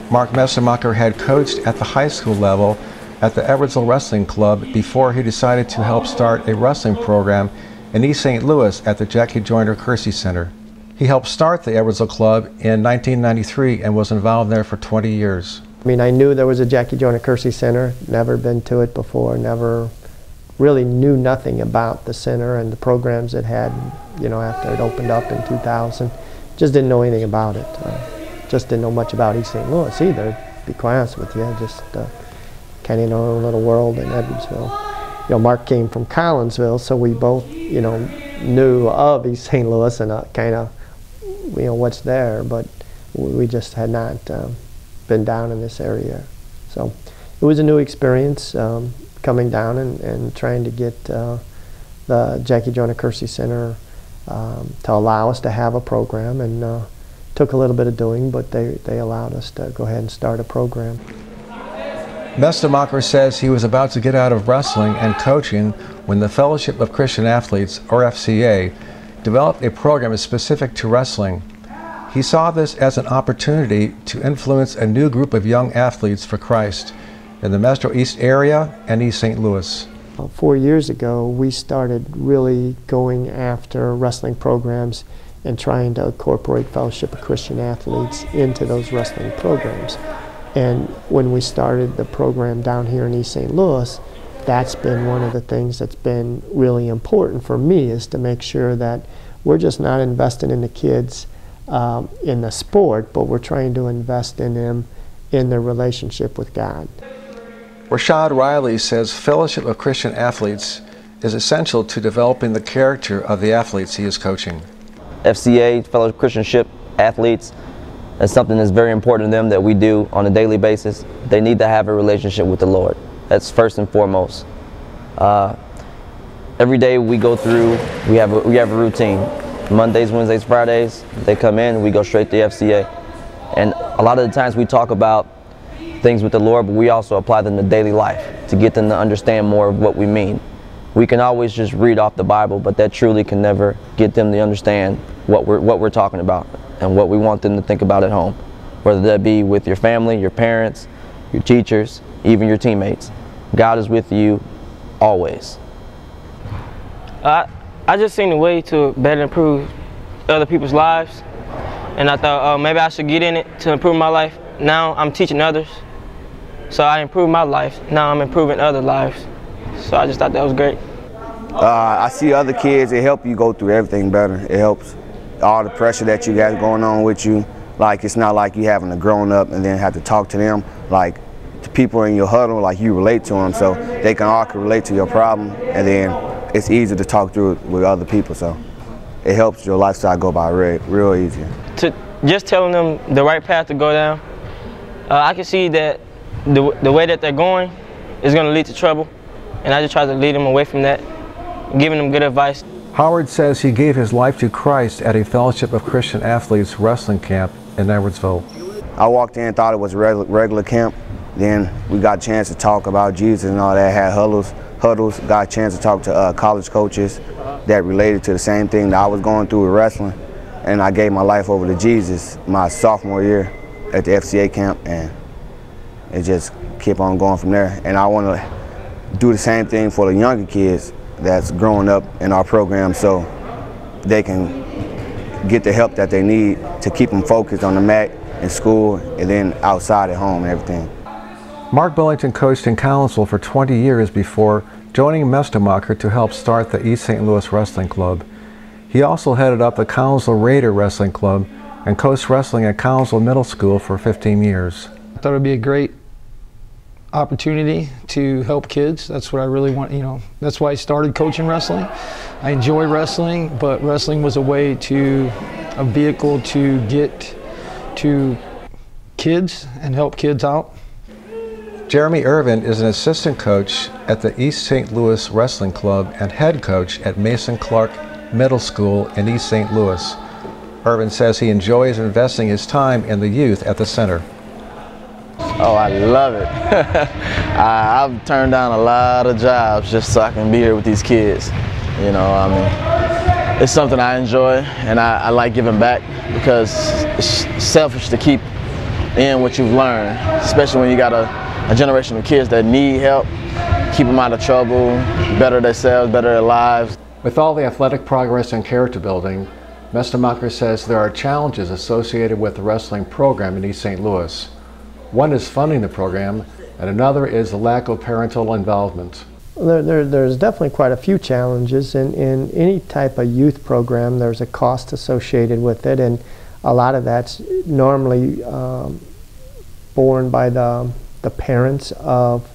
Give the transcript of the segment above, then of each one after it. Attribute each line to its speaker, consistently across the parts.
Speaker 1: Mark Mestelmacher had coached at the high school level at the Edwardsville Wrestling Club before he decided to help start a wrestling program in East St. Louis at the Jackie Joyner Kersee Center. He helped start the Edwardsville Club in 1993 and was involved there for 20 years.
Speaker 2: I mean, I knew there was a Jackie Joyner Kersee Center, never been to it before, never really knew nothing about the center and the programs it had, you know, after it opened up in 2000. Just didn't know anything about it. Just didn't know much about East St. Louis either, to be quite honest with you. Just kind of in our own little world in Edwardsville. You know, Mark came from Collinsville, so we both, you know, knew of East St. Louis and kind of, you know, what's there, but we just had not been down in this area. So it was a new experience coming down and trying to get the Jackie Joyner Kersee Center to allow us to have a program, and took a little bit of doing, but they allowed us to go ahead and start a program.
Speaker 1: Mestelmacher says he was about to get out of wrestling and coaching when the Fellowship of Christian Athletes, or FCA, developed a program specific to wrestling. He saw this as an opportunity to influence a new group of young athletes for Christ in the Metro East area and East St. Louis.
Speaker 2: 4 years ago, we started really going after wrestling programs and trying to incorporate Fellowship of Christian Athletes into those wrestling programs. And when we started the program down here in East St. Louis, that's been one of the things that's been really important for me, is to make sure that we're just not investing in the kids in the sport, but we're trying to invest in them in their relationship with God.
Speaker 1: Rashad Riley says Fellowship of Christian Athletes is essential to developing the character of the athletes he is coaching.
Speaker 3: FCA, Fellowship of Christian Athletes, is something that's very important to them that we do on a daily basis. They need to have a relationship with the Lord. That's first and foremost. Every day we go through, we have a routine. Mondays, Wednesdays, Fridays, they come in, we go straight to FCA. And a lot of the times we talk about things with the Lord, but we also apply them to daily life to get them to understand more of what we mean. We can always just read off the Bible, but that truly can never get them to understand what we're talking about and what we want them to think about at home, whether that be with your family, your parents, your teachers, even your teammates. God is with you always.
Speaker 4: I just seen a way to better improve other people's lives, and I thought maybe I should get in it to improve my life. Now I'm teaching others, so I improved my life. Now I'm improving other lives. So I just thought that was great.
Speaker 5: I see other kids, it helps you go through everything better. It helps all the pressure that you got going on with you. Like, it's not like you having to grown up and then have to talk to them. Like, the people in your huddle, like, you relate to them, so they can all relate to your problem, and then it's easy to talk through it with other people. So it helps your lifestyle go by real easy.
Speaker 4: To just telling them the right path to go down, I can see that the way that they're going is going to lead to trouble, and I just try to lead them away from that, giving them good advice.
Speaker 1: Howard says he gave his life to Christ at a Fellowship of Christian Athletes wrestling camp in Edwardsville.
Speaker 5: I walked in, thought it was a regular camp. Then we got a chance to talk about Jesus and all that, had huddles, got a chance to talk to college coaches that related to the same thing that I was going through with wrestling. And I gave my life over to Jesus my sophomore year at the FCA camp, and it just kept on going from there. And I want to do the same thing for the younger kids that's growing up in our program, so they can get the help that they need to keep them focused on the mat in school and then outside at home and everything.
Speaker 1: Mark Billington coached in Collinsville for 20 years before joining Mestelmacher to help start the East St. Louis Wrestling Club. He also headed up the Collinsville Raider Wrestling Club and coached wrestling at Collinsville Middle School for 15 years.
Speaker 6: I thought it would be a great opportunity to help kids. That's what I really want, you know, that's why I started coaching wrestling. I enjoy wrestling, but wrestling was a vehicle to get to kids and help kids out.
Speaker 1: Jeremy Irvin is an assistant coach at the East St. Louis Wrestling Club and head coach at Mason Clark Middle School in East St. Louis. Irvin says he enjoys investing his time in the youth at the center.
Speaker 7: Oh, I love it. I've turned down a lot of jobs just so I can be here with these kids. You know, I mean, it's something I enjoy, and I like giving back, because it's selfish to keep in what you've learned, especially when you got a generation of kids that need help, keep them out of trouble, better themselves, better their lives.
Speaker 1: With all the athletic progress and character building, Mestemacher says there are challenges associated with the wrestling program in East St. Louis. One is funding the program, and another is the lack of parental involvement.
Speaker 2: There's definitely quite a few challenges. In any type of youth program, there's a cost associated with it, and a lot of that's normally borne by the parents of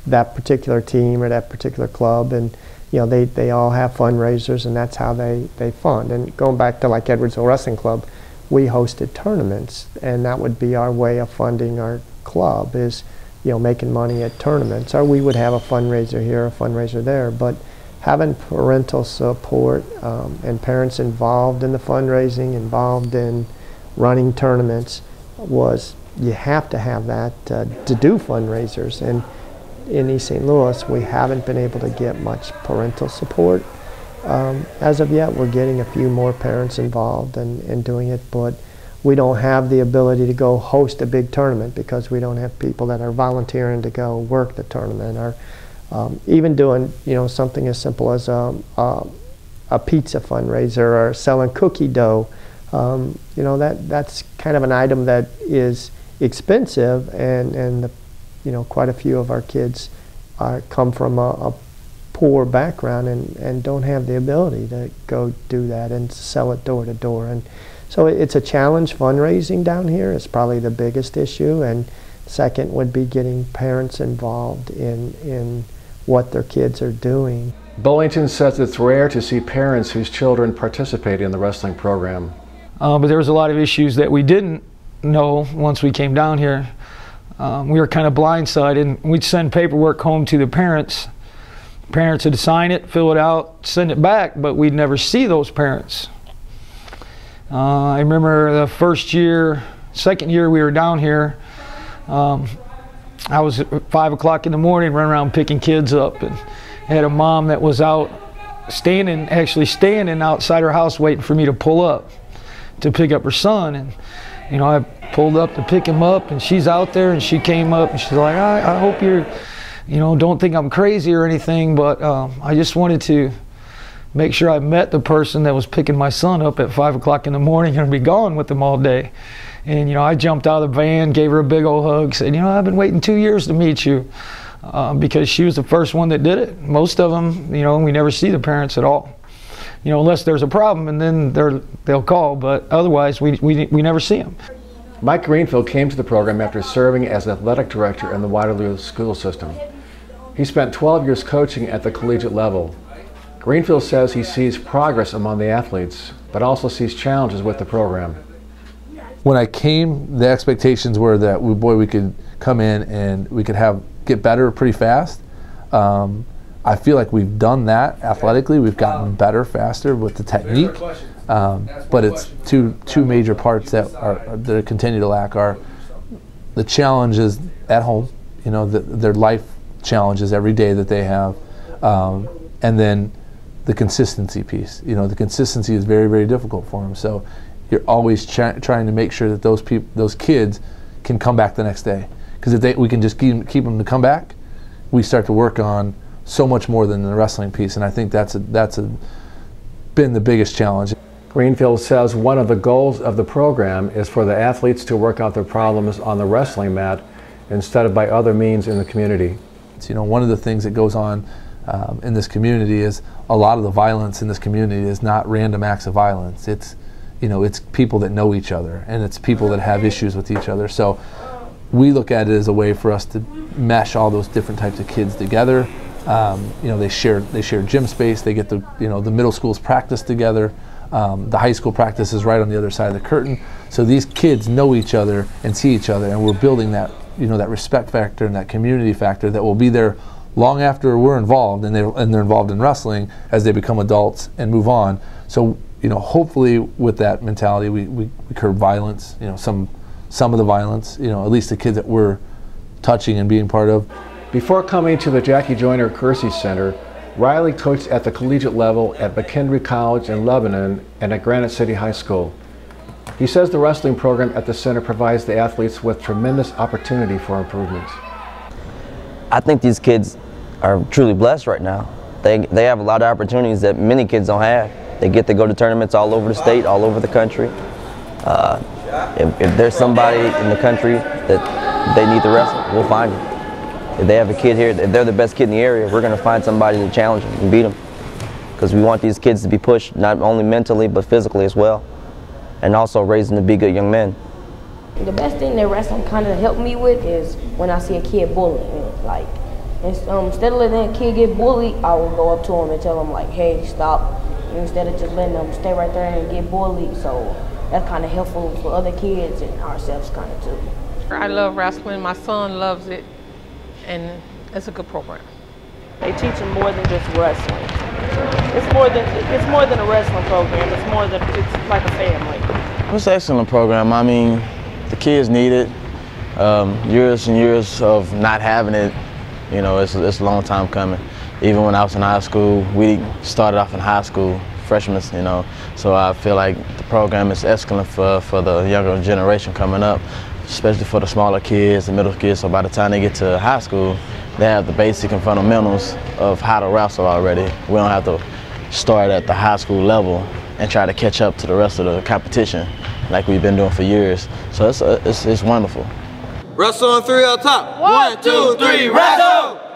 Speaker 2: that particular team or that particular club, and you know they all have fundraisers, and that's how they fund. And going back to like Edwardsville Wrestling Club, we hosted tournaments, and that would be our way of funding our club, is making money at tournaments. Or we would have a fundraiser here, a fundraiser there, but having parental support and parents involved in the fundraising, involved in running tournaments, you have to have that to do fundraisers. And in East St. Louis, we haven't been able to get much parental support. As of yet, we're getting a few more parents involved in doing it, but we don't have the ability to go host a big tournament because we don't have people that are volunteering to go work the tournament, or even doing something as simple as a pizza fundraiser or selling cookie dough. That's kind of an item that is expensive, and quite a few of our kids come from a poor background and don't have the ability to go do that and sell it door to door. And so it's a challenge. Fundraising down here is probably the biggest issue, and second would be getting parents involved in what their kids are doing.
Speaker 1: Bullington says it's rare to see parents whose children participate in the wrestling program.
Speaker 6: But there was a lot of issues that we didn't know once we came down here. We were kind of blindsided, and we'd send paperwork home to the parents. Parents would sign it, fill it out, send it back, but we'd never see those parents. I remember the second year we were down here, I was at 5 o'clock in the morning running around picking kids up, and had a mom that was out actually standing outside her house waiting for me to pull up to pick up her son. And I pulled up to pick him up, and she's out there, and she came up and she's like, I hope you're, don't think I'm crazy or anything, but I just wanted to make sure I met the person that was picking my son up at 5 o'clock in the morning and be gone with him all day. And I jumped out of the van, gave her a big old hug, said, I've been waiting 2 years to meet you, because she was the first one that did it. Most of them, we never see the parents at all. Unless there's a problem, and then they'll call, but otherwise we never see them.
Speaker 1: Mike Greenfield came to the program after serving as athletic director in the Waterloo school system. He spent 12 years coaching at the collegiate level. Greenfield says he sees progress among the athletes, but also sees challenges with the program.
Speaker 8: When I came, the expectations were that we could come in and we could get better pretty fast. I feel like we've done that athletically. We've gotten better faster with the technique, but it's two major parts that continue to lack are the challenges at home, their life challenges every day that they have, and then the consistency piece. The consistency is very, very difficult for them. So you're always trying to make sure that those kids can come back the next day, because if we can just keep them to come back, we start to work on so much more than the wrestling piece, and I think that's been the biggest challenge.
Speaker 1: Greenfield says one of the goals of the program is for the athletes to work out their problems on the wrestling mat instead of by other means in the community.
Speaker 8: One of the things that goes on in this community is a lot of the violence in this community is not random acts of violence. It's people that know each other, and it's people that have issues with each other. So we look at it as a way for us to mesh all those different types of kids together. They share gym space. They get the middle schools practice together. The high school practice is right on the other side of the curtain. So these kids know each other and see each other, and we're building that that respect factor and that community factor that will be there long after we're involved, and they're involved in wrestling as they become adults and move on. So hopefully with that mentality we curb violence. Some of the violence. At least the kids that we're touching and being part of.
Speaker 1: Before coming to the Jackie Joyner Kersee Center, Riley coached at the collegiate level at McKendree College in Lebanon and at Granite City High School. He says the wrestling program at the center provides the athletes with tremendous opportunity for improvements.
Speaker 3: I think these kids are truly blessed right now. They have a lot of opportunities that many kids don't have. They get to go to tournaments all over the state, all over the country. If there's somebody in the country that they need to wrestle, we'll find them. If they have a kid here, if they're the best kid in the area, we're going to find somebody to challenge them and beat them. Because we want these kids to be pushed not only mentally but physically as well, and also raise them to be good young men.
Speaker 9: The best thing that wrestling kind of helped me with is when I see a kid bullying. Like, instead of letting that kid get bullied, I will go up to him and tell him, like, hey, stop. Instead of just letting them stay right there and get bullied. So that's kind of helpful for other kids and ourselves kind of too.
Speaker 10: I love wrestling. My son loves it, and it's a good program.
Speaker 11: They teach them more than just wrestling. It's more than a wrestling program. It's like a family.
Speaker 7: It's an excellent program. I mean, the kids need it. Years and years of not having it, you know, it's a long time coming. Even when I was in high school, we started off in high school, freshmen, you know. So I feel like the program is excellent for the younger generation coming up, especially for the smaller kids, the middle kids. So by the time they get to high school, they have the basic and fundamentals of how to wrestle already. We don't have to start at the high school level and try to catch up to the rest of the competition like we've been doing for years. So it's wonderful.
Speaker 12: Wrestle on 3 on top. 1, 2, 3, wrestle!